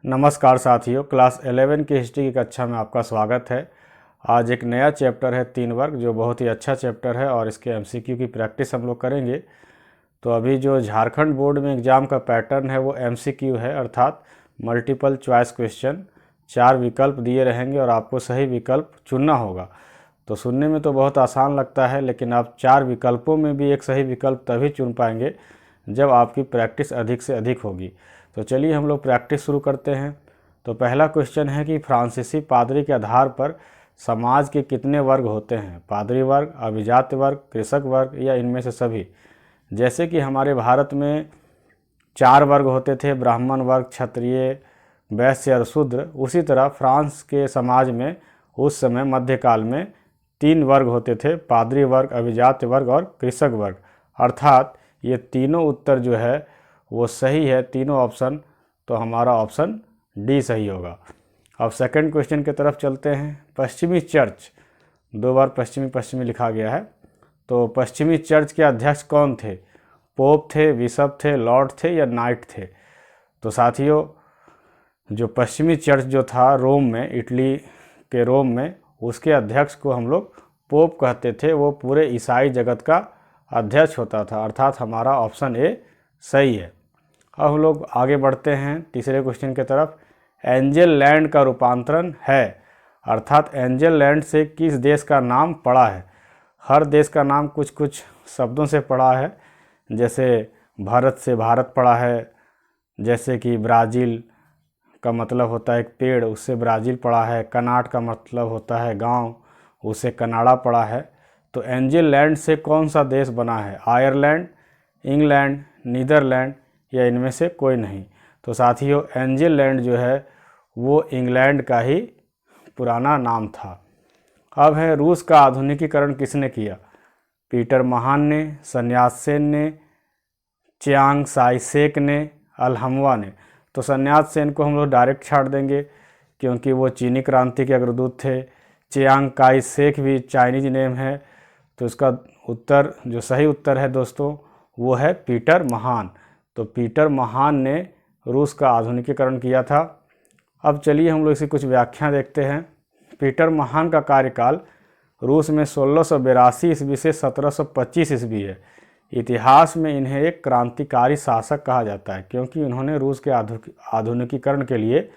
नमस्कार साथियों, क्लास 11 की हिस्ट्री की कक्षा में आपका स्वागत है। आज एक नया चैप्टर है 3 वर्ग, जो बहुत ही अच्छा चैप्टर है और इसके एमसीक्यू की प्रैक्टिस हम लोग करेंगे। तो अभी जो झारखंड बोर्ड में एग्ज़ाम का पैटर्न है वो एमसीक्यू है, अर्थात मल्टीपल चॉइस क्वेश्चन। 4 विकल्प दिए रहेंगे और आपको सही विकल्प चुनना होगा। तो सुनने में तो बहुत आसान लगता है, लेकिन आप 4 विकल्पों में भी एक सही विकल्प तभी चुन पाएंगे जब आपकी प्रैक्टिस अधिक से अधिक होगी। तो चलिए हम लोग प्रैक्टिस शुरू करते हैं। तो पहला क्वेश्चन है कि फ्रांसीसी पादरी के आधार पर समाज के कितने वर्ग होते हैं? पादरी वर्ग, अभिजात वर्ग, कृषक वर्ग या इनमें से सभी। जैसे कि हमारे भारत में 4 वर्ग होते थे, ब्राह्मण वर्ग, क्षत्रिय, वैश्य और शूद्र। उसी तरह फ्रांस के समाज में उस समय मध्यकाल में 3 वर्ग होते थे, पादरी वर्ग, अभिजात वर्ग और कृषक वर्ग। अर्थात ये तीनों उत्तर जो है वो सही है, तीनों ऑप्शन। तो हमारा ऑप्शन डी सही होगा। अब सेकंड क्वेश्चन की तरफ चलते हैं। पश्चिमी चर्च, 2 बार पश्चिमी पश्चिमी लिखा गया है। तो पश्चिमी चर्च के अध्यक्ष कौन थे? पोप थे, बिशप थे, लॉर्ड थे या नाइट थे? तो साथियों, जो पश्चिमी चर्च जो था रोम में, इटली के रोम में, उसके अध्यक्ष को हम लोग पोप कहते थे। वो पूरे ईसाई जगत का अध्यक्ष होता था, अर्थात हमारा ऑप्शन ए सही है। अब हम लोग आगे बढ़ते हैं तीसरे क्वेश्चन की तरफ। एंजल लैंड का रूपांतरण है, अर्थात एंजल लैंड से किस देश का नाम पड़ा है? हर देश का नाम कुछ कुछ शब्दों से पड़ा है। जैसे भारत से भारत पड़ा है, जैसे कि ब्राज़ील का मतलब होता है एक पेड़, उससे ब्राज़ील पड़ा है। कनाड का मतलब होता है गांव, उससे कनाडा पड़ा है। तो एंजल लैंड से कौन सा देश बना है? आयरलैंड, इंग्लैंड, नीदरलैंड या इनमें से कोई नहीं। तो साथियों, एंजल लैंड जो है वो इंग्लैंड का ही पुराना नाम था। अब है रूस का आधुनिकीकरण किसने किया? पीटर महान ने, सन्यास सेन ने, चियांग साई शेक ने, अल्हम्वा ने। तो सन्यास सेन को हम लोग डायरेक्ट छाड़ देंगे क्योंकि वो चीनी क्रांति के अग्रदूत थे। चियांग काई शेक भी चाइनीज नेम है। तो इसका उत्तर, जो सही उत्तर है दोस्तों, वो है पीटर महान। तो पीटर महान ने रूस का आधुनिकीकरण किया था। अब चलिए हम लोग इसकी कुछ व्याख्या देखते हैं। पीटर महान का कार्यकाल रूस में 1682 ईस्वी से 1725 ईस्वी है। इतिहास में इन्हें एक क्रांतिकारी शासक कहा जाता है क्योंकि उन्होंने रूस के आधुनिकीकरण के लिए,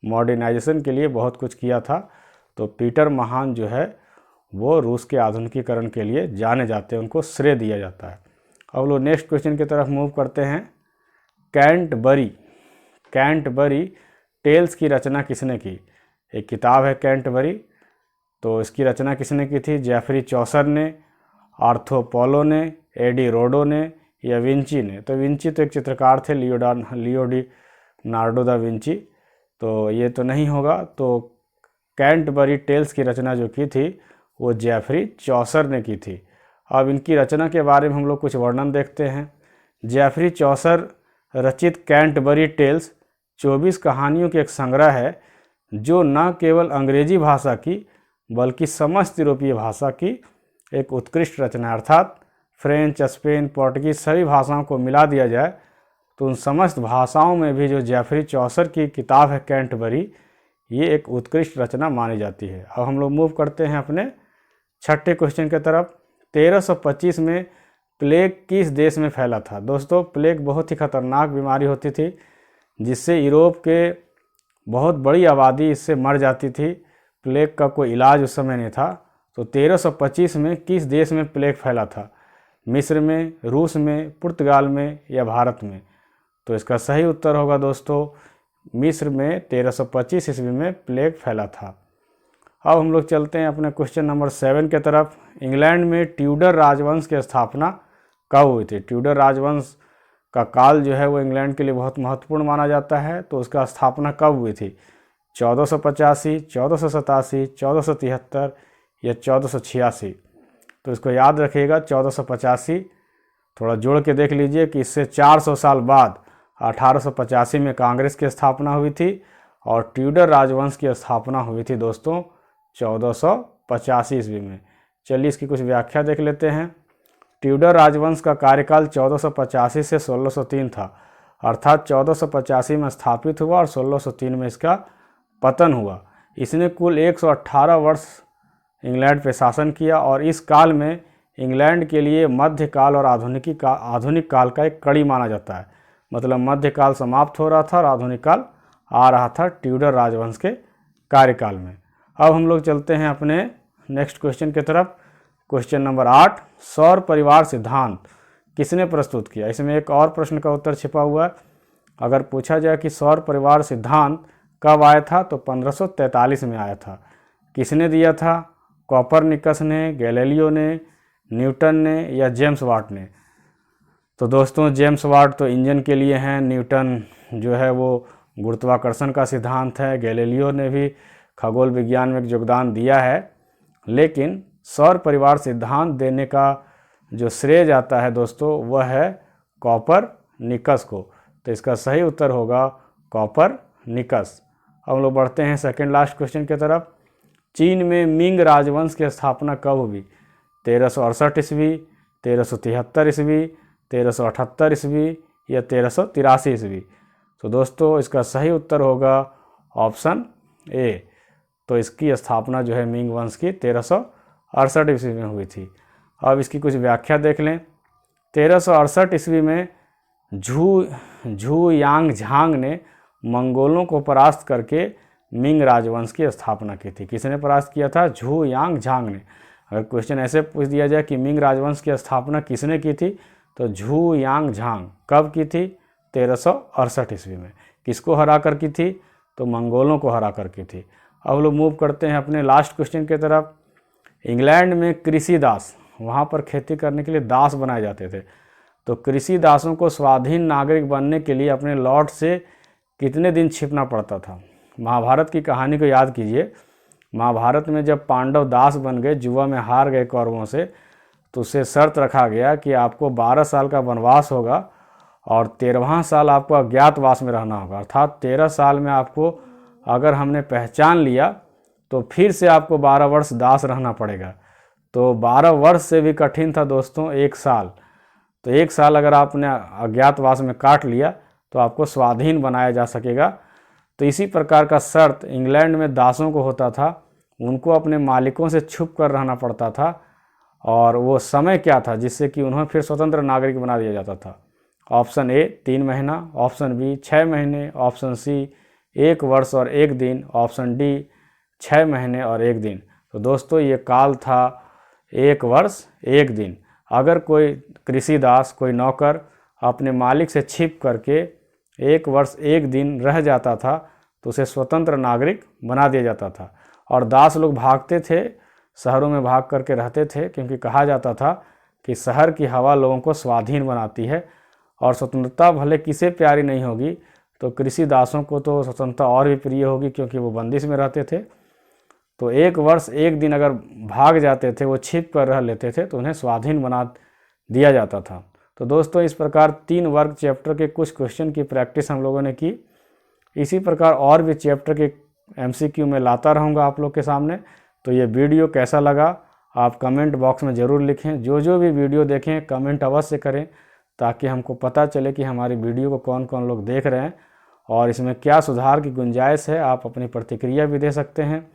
मॉडर्नाइजेशन के लिए बहुत कुछ किया था। तो पीटर महान जो है वो रूस के आधुनिकीकरण के लिए जाने जाते हैं, उनको श्रेय दिया जाता है। अब लोग नेक्स्ट क्वेश्चन की तरफ मूव करते हैं। कैंटबरी टेल्स की रचना किसने की? एक किताब है कैंटबरी। तो इसकी रचना किसने की थी? जेफरी चौसर ने, आर्थो पोलो ने, एडी रोडो ने या विंची ने? तो विंची तो एक चित्रकार थे, लियोनार्डो दा विंची। तो ये तो नहीं होगा। तो कैंटबरी टेल्स की रचना जो की थी वो जेफरी चौसर ने की थी। अब इनकी रचना के बारे में हम लोग कुछ वर्णन देखते हैं। जेफरी चौसर रचित कैंटबरी टेल्स 24 कहानियों की एक संग्रह है जो न केवल अंग्रेजी भाषा की बल्कि समस्त यूरोपीय भाषा की एक उत्कृष्ट रचना है। अर्थात फ्रेंच, स्पेन, पोर्टुगीज सभी भाषाओं को मिला दिया जाए तो उन समस्त भाषाओं में भी जो जेफरी चौसर की किताब है कैंटबरी, ये एक उत्कृष्ट रचना मानी जाती है। अब हम लोग मूव करते हैं अपने छठे क्वेश्चन की तरफ। 1325 में प्लेग किस देश में फैला था? दोस्तों, प्लेग बहुत ही खतरनाक बीमारी होती थी जिससे यूरोप के बहुत बड़ी आबादी इससे मर जाती थी। प्लेग का कोई इलाज उस समय नहीं था। तो 1325 में किस देश में प्लेग फैला था? मिस्र में, रूस में, पुर्तगाल में या भारत में? तो इसका सही उत्तर होगा दोस्तों, मिस्र में 1325 ईस्वी में प्लेग फैला था। अब हम लोग चलते हैं अपने क्वेश्चन नंबर 7 के तरफ। इंग्लैंड में ट्यूडर राजवंश की स्थापना कब हुई थी? ट्यूडर राजवंश का काल जो है वो इंग्लैंड के लिए बहुत महत्वपूर्ण माना जाता है। तो उसका स्थापना कब हुई थी? 1485, 1487, 1473 या 1486? तो इसको याद रखिएगा, 1485। थोड़ा जोड़ के देख लीजिए कि इससे 400 साल बाद 1885 में कांग्रेस की स्थापना हुई थी और ट्यूडर राजवंश की स्थापना हुई थी दोस्तों 1485 ईस्वी में। चलिए इसकी कुछ व्याख्या देख लेते हैं। ट्यूडर राजवंश का कार्यकाल 1485 से 1603 था, अर्थात 1485 में स्थापित हुआ और 1603 में इसका पतन हुआ। इसने कुल 118 वर्ष इंग्लैंड पे शासन किया और इस काल में इंग्लैंड के लिए मध्यकाल और आधुनिक काल का एक कड़ी माना जाता है। मतलब मध्यकाल समाप्त हो रहा था और आधुनिक काल आ रहा था ट्यूडर राजवंश के कार्यकाल में। अब हम लोग चलते हैं अपने नेक्स्ट क्वेश्चन की तरफ। क्वेश्चन नंबर 8, सौर परिवार सिद्धांत किसने प्रस्तुत किया? इसमें एक और प्रश्न का उत्तर छिपा हुआ है। अगर पूछा जाए कि सौर परिवार सिद्धांत कब आया था, तो 1543 में आया था। किसने दिया था? कोपरनिकस ने, गैलीलियो ने, न्यूटन ने या जेम्स वाट ने? तो दोस्तों जेम्स वाट तो इंजन के लिए हैं, न्यूटन जो है वो गुरुत्वाकर्षण का सिद्धांत है, गैलीलियो ने भी खगोल विज्ञान में योगदान दिया है। लेकिन सौर परिवार सिद्धांत देने का जो श्रेय जाता है दोस्तों वह है कोपरनिकस को। तो इसका सही उत्तर होगा कोपरनिकस। अब हम लोग बढ़ते हैं सेकंड लास्ट क्वेश्चन की तरफ। चीन में मिंग राजवंश की स्थापना कब हुई? 1368 ईस्वी, 1373 ईस्वी, 1378 ईस्वी या 1383 ईस्वी? तो दोस्तों इसका सही उत्तर होगा ऑप्शन ए। तो इसकी स्थापना जो है मिंग वंश की 1368 ईस्वी में हुई थी। अब इसकी कुछ व्याख्या देख लें। 1368 ईस्वी में झू यांग झांग ने मंगोलों को परास्त करके मिंग राजवंश की स्थापना की थी। किसने परास्त किया था? झू यांग झांग ने। अगर क्वेश्चन ऐसे पूछ दिया जाए कि मिंग राजवंश की स्थापना किसने की थी, तो झू यांग झांग कब की थी? 1368 ईस्वी में। किसको हरा कर की थी? तो मंगोलों को हरा कर की थी। अब लोग मूव करते हैं अपने लास्ट क्वेश्चन की तरफ। इंग्लैंड में कृषि दास, वहाँ पर खेती करने के लिए दास बनाए जाते थे। तो कृषि दासों को स्वाधीन नागरिक बनने के लिए अपने लॉर्ड से कितने दिन छिपना पड़ता था? महाभारत की कहानी को याद कीजिए। महाभारत में जब पांडव दास बन गए, जुआ में हार गए कौरवों से, तो उसे शर्त रखा गया कि आपको 12 साल का वनवास होगा और 13वां साल आपको अज्ञातवास में रहना होगा। अर्थात 13 साल में आपको अगर हमने पहचान लिया तो फिर से आपको 12 वर्ष दास रहना पड़ेगा। तो 12 वर्ष से भी कठिन था दोस्तों 1 साल। तो 1 साल अगर आपने अज्ञातवास में काट लिया तो आपको स्वाधीन बनाया जा सकेगा। तो इसी प्रकार का शर्त इंग्लैंड में दासों को होता था। उनको अपने मालिकों से छुप कर रहना पड़ता था। और वो समय क्या था जिससे कि उन्हें फिर स्वतंत्र नागरिक बना दिया जाता था? ऑप्शन ए 3 महीना, ऑप्शन बी 6 महीने, ऑप्शन सी 1 वर्ष और 1 दिन, ऑप्शन डी 6 महीने और 1 दिन। तो दोस्तों ये काल था 1 वर्ष 1 दिन। अगर कोई कृषि दास, कोई नौकर अपने मालिक से छिप करके 1 वर्ष 1 दिन रह जाता था तो उसे स्वतंत्र नागरिक बना दिया जाता था। और दास लोग भागते थे, शहरों में भाग करके रहते थे, क्योंकि कहा जाता था कि शहर की हवा लोगों को स्वाधीन बनाती है और स्वतंत्रता भले किसे प्यारी नहीं होगी, तो कृषि दासों को तो स्वतंत्रता और भी प्रिय होगी क्योंकि वो बंदिश में रहते थे। तो 1 वर्ष 1 दिन अगर भाग जाते थे, वो छिप कर रह लेते थे, तो उन्हें स्वाधीन बना दिया जाता था। तो दोस्तों इस प्रकार 3 वर्ग चैप्टर के कुछ क्वेश्चन की प्रैक्टिस हम लोगों ने की। इसी प्रकार और भी चैप्टर के MCQ में लाता रहूँगा आप लोग के सामने। तो ये वीडियो कैसा लगा आप कमेंट बॉक्स में ज़रूर लिखें। जो भी वीडियो देखें कमेंट अवश्य करें, ताकि हमको पता चले कि हमारी वीडियो को कौन कौन लोग देख रहे हैं और इसमें क्या सुधार की गुंजाइश है। आप अपनी प्रतिक्रिया भी दे सकते हैं।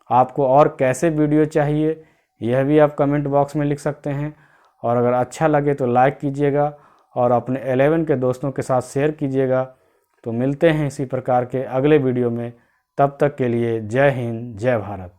आपको और कैसे वीडियो चाहिए यह भी आप कमेंट बॉक्स में लिख सकते हैं। और अगर अच्छा लगे तो लाइक कीजिएगा और अपने 11 के दोस्तों के साथ शेयर कीजिएगा। तो मिलते हैं इसी प्रकार के अगले वीडियो में। तब तक के लिए जय हिंद, जय भारत।